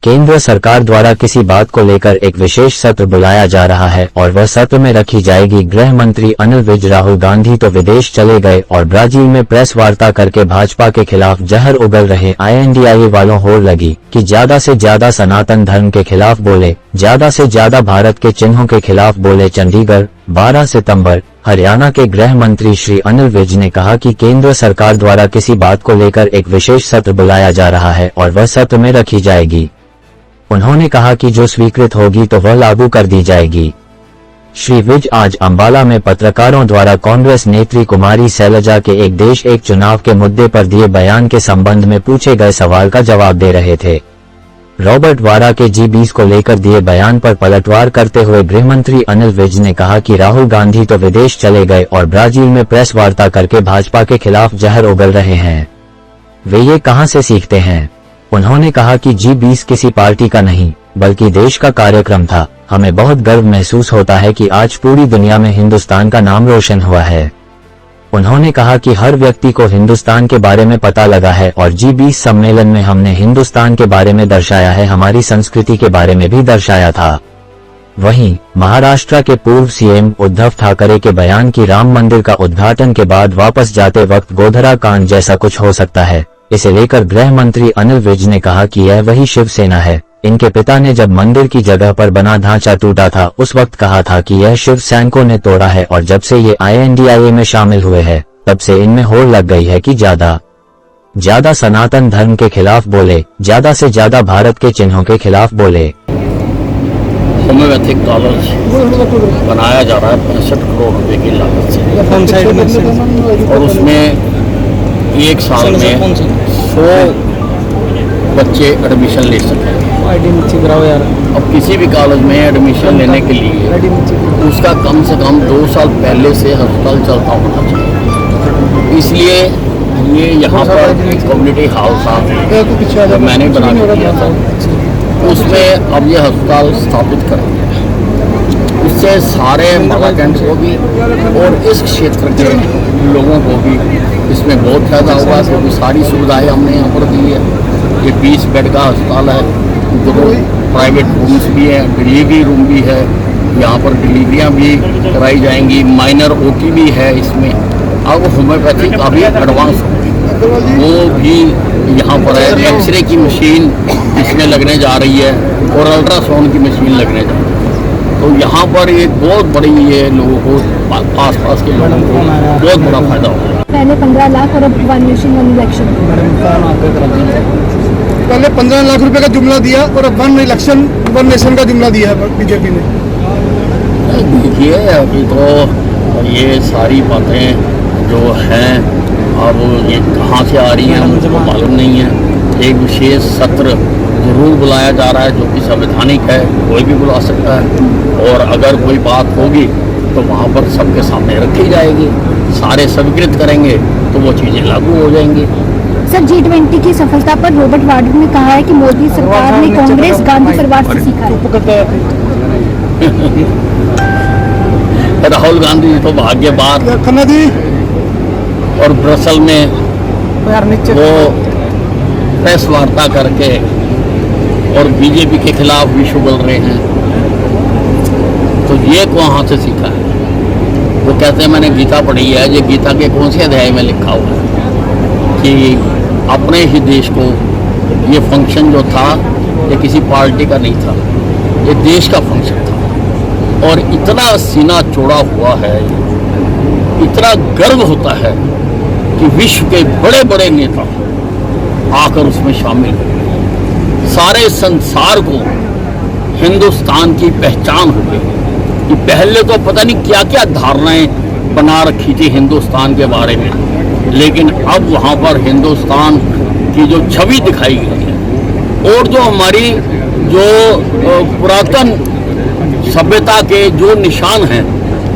केंद्र सरकार द्वारा किसी बात को लेकर एक विशेष सत्र बुलाया जा रहा है और वह सत्र में रखी जाएगी। गृह मंत्री अनिल विज। राहुल गांधी तो विदेश चले गए और ब्राजील में प्रेस वार्ता करके भाजपा के खिलाफ जहर उगल रहे। INDIA वालों होड़ लगी कि ज्यादा से ज्यादा सनातन धर्म के खिलाफ बोले, ज्यादा से ज्यादा भारत के चिन्हों के खिलाफ बोले। चंडीगढ़ 12 सितंबर। हरियाणा के गृह मंत्री श्री अनिल विज ने कहा कि केंद्र सरकार द्वारा किसी बात को लेकर एक विशेष सत्र बुलाया जा रहा है और वह सत्र में रखी जाएगी। उन्होंने कहा कि जो स्वीकृत होगी तो वह लागू कर दी जाएगी। श्री विज आज अंबाला में पत्रकारों द्वारा कांग्रेस नेत्री कुमारी शैलजा के एक देश एक चुनाव के मुद्दे पर दिए बयान के संबंध में पूछे गए सवाल का जवाब दे रहे थे। रॉबर्ट वाड्रा के G20 को लेकर दिए बयान पर पलटवार करते हुए गृहमंत्री अनिल विज ने कहा कि राहुल गांधी तो विदेश चले गए और ब्राजील में प्रेस वार्ता करके भाजपा के खिलाफ जहर उगल रहे हैं। वे ये कहां से सीखते हैं? उन्होंने कहा कि G20 किसी पार्टी का नहीं बल्कि देश का कार्यक्रम था। हमें बहुत गर्व महसूस होता है कि आज पूरी दुनिया में हिंदुस्तान का नाम रोशन हुआ है। उन्होंने कहा कि हर व्यक्ति को हिंदुस्तान के बारे में पता लगा है और G20 सम्मेलन में हमने हिंदुस्तान के बारे में दर्शाया है, हमारी संस्कृति के बारे में भी दर्शाया था। वहीं महाराष्ट्र के पूर्व CM उद्धव ठाकरे के बयान की राम मंदिर का उद्घाटन के बाद वापस जाते वक्त गोधरा कांड जैसा कुछ हो सकता है, इसे लेकर गृह मंत्री अनिल विज ने कहा कि यह वही शिवसेना है। इनके पिता ने जब मंदिर की जगह पर बना ढांचा टूटा था उस वक्त कहा था कि यह शिव सैनिकों ने तोड़ा है और जब से ये INDIA में शामिल हुए हैं तब से इनमें होड़ लग गई है कि ज्यादा सनातन धर्म के खिलाफ बोले, ज्यादा से ज्यादा भारत के चिन्हों के खिलाफ बोले। होम्योपैथिक कॉलेज बनाया जा रहा है 65 करोड़ रुपए की लागत से और उसमें एक साल में 100 बच्चे एडमिशन ले सकें। अब किसी भी कॉलेज में एडमिशन लेने के लिए उसका कम से कम 2 साल पहले से अस्पताल चलता होना चाहिए। इसलिए ये यहाँ पर कम्युनिटी हाउस था मैंने बना दिया था, उसमें अब ये अस्पताल स्थापित करेंगे। इससे सारे मालाकंड को भी और इस क्षेत्र के लोगों को भी इसमें बहुत फायदा होगा क्योंकि सारी सुविधाएं हमने यहाँ पर दी है। ये 20 बेड का अस्पताल है, 2 प्राइवेट रूम्स भी हैं, डिलीवरी रूम भी है, यहाँ पर डिलीवरियाँ भी कराई जाएंगी, माइनर OT भी है इसमें। अब होम्योपैथी काफ़ी एडवांस होगी, वो भी यहाँ पर है। एक्सरे की मशीन इसमें लगने जा रही है और अल्ट्रासाउंड की मशीन लगने जा रही है। तो यहाँ पर एक बहुत बड़ी ये लोगों को आसपास के लोगों को बहुत बड़ा फायदा होगा। पहले 15 लाख और अब 1 नेशन 1 इलेक्शन। पहले 15 लाख रुपए का जुमला दिया और अब 1 इलेक्शन 1 नेशन का जुमला दिया है बीजेपी ने। देखिए अभी तो ये सारी बातें जो हैं अब ये कहाँ से आ रही हैं मुझे मालूम नहीं है। एक विशेष सत्र जरूर बुलाया जा रहा है जो कि संवैधानिक है, कोई भी बुला सकता है और अगर कोई बात होगी तो वहाँ पर सबके सामने रखी जाएगी, सारे स्वीकृत करेंगे तो वो चीज़ें लागू हो जाएंगी। सर G20 की सफलता पर रॉबर्ट वाड्रा ने कहा है कि मोदी सरकार ने कांग्रेस गांधी परिवार से सीखा है। राहुल गांधी तो भाग्यवान और ब्रसल में वो प्रेस वार्ता करके और बीजेपी के खिलाफ विश्व बोल रहे हैं, तो ये कहाँ से सीखा है? वो कहते हैं मैंने गीता पढ़ी है, ये गीता के कौन से अध्याय में लिखा हुआ है कि अपने ही देश को ये फंक्शन जो था ये किसी पार्टी का नहीं था, ये देश का फंक्शन था। और इतना सीना चौड़ा हुआ है, इतना गर्व होता है कि विश्व के बड़े बड़े नेता आकर उसमें शामिल हुए। सारे संसार को हिंदुस्तान की पहचान हो गई कि पहले तो पता नहीं क्या क्या धारणाएं बना रखी थी हिंदुस्तान के बारे में, लेकिन अब वहाँ पर हिंदुस्तान की जो छवि दिखाई गई है और जो हमारी जो पुरातन सभ्यता के जो निशान हैं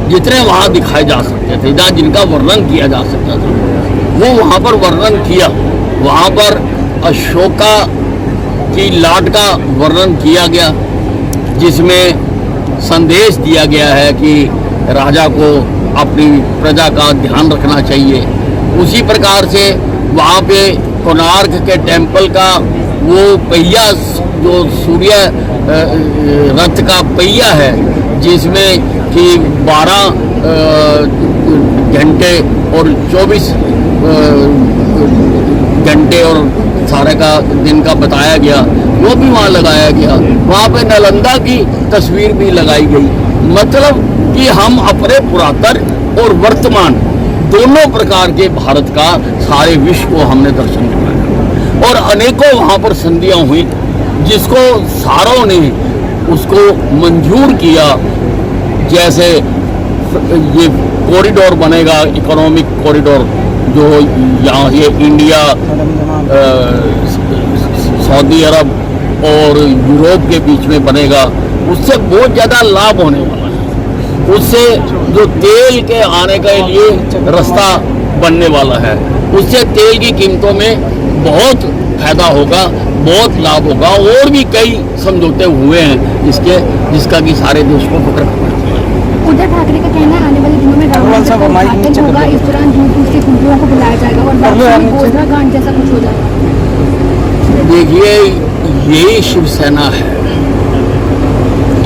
जितने वहाँ दिखाए जा सकते थे, जहाँ जिनका वर्णन किया जा सकता था वो वहाँ पर वर्णन किया। वहाँ पर अशोका की लाट का वर्णन किया गया जिसमें संदेश दिया गया है कि राजा को अपनी प्रजा का ध्यान रखना चाहिए। उसी प्रकार से वहाँ पे कोणार्क के टेम्पल का वो पहिया, जो सूर्य रथ का पहिया है, जिसमें कि 12 घंटे और 24 घंटे और सारे का दिन का बताया गया, वो भी वहाँ लगाया गया। वहाँ पे नालंदा की तस्वीर भी लगाई गई। मतलब कि हम अपने पुरातन और वर्तमान दोनों प्रकार के भारत का सारे विश्व को हमने दर्शन कराया और अनेकों वहाँ पर संधियाँ हुई, जिसको सारों ने उसको मंजूर किया। जैसे ये कॉरिडोर बनेगा, इकोनॉमिक कॉरिडोर, जो यहाँ ये इंडिया, सऊदी अरब और यूरोप के बीच में बनेगा, उससे बहुत ज़्यादा लाभ होने वाला है। उससे जो तेल के आने के लिए रास्ता बनने वाला है, उससे तेल की कीमतों में बहुत फायदा होगा, बहुत लाभ होगा। और भी कई समझौते हुए हैं जिसका कि सारे देश को पकड़ है। उद्धव ठाकरे का कहना है आने वाले दिनों में राम मंदिर का उद्घाटन होगा, इस दौरान दूर दूर से हिंदुओं को बुलाया जाएगा और गोधरा गांठ जैसा कुछ हो जाएगा। देखिए, यही शिवसेना है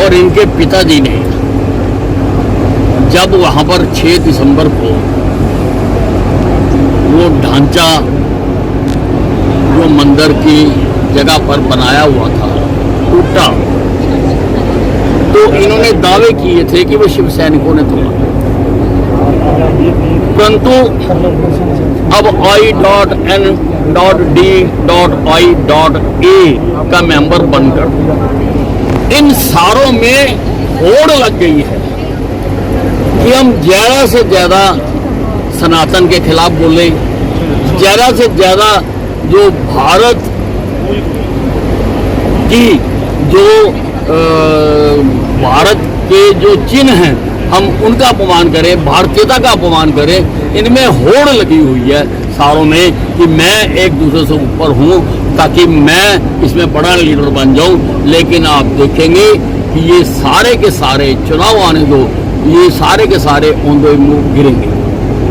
और इनके पिताजी ने जब वहाँ पर 6 दिसंबर को वो ढांचा जो मंदिर की जगह पर बनाया हुआ था टूटा, तो इन्होंने दावे किए थे कि वो शिव सैनिकों ने तोड़ा। परंतु अब I.N.D.I.A का मेंबर बनकर इन सारों में होड़ लग गई है कि हम ज़्यादा से ज़्यादा सनातन के खिलाफ बोले, ज़्यादा से ज़्यादा जो भारत की जो भारत के जो चिन्ह हैं हम उनका अपमान करें, भारतीयता का अपमान करें। इनमें होड़ लगी हुई है सारों में कि मैं एक दूसरे से ऊपर हूँ, ताकि मैं इसमें बड़ा लीडर बन जाऊँ। लेकिन आप देखेंगे कि ये सारे के सारे चुनाव आने दो, ये सारे के सारे औंधे मुंह गिरेंगे।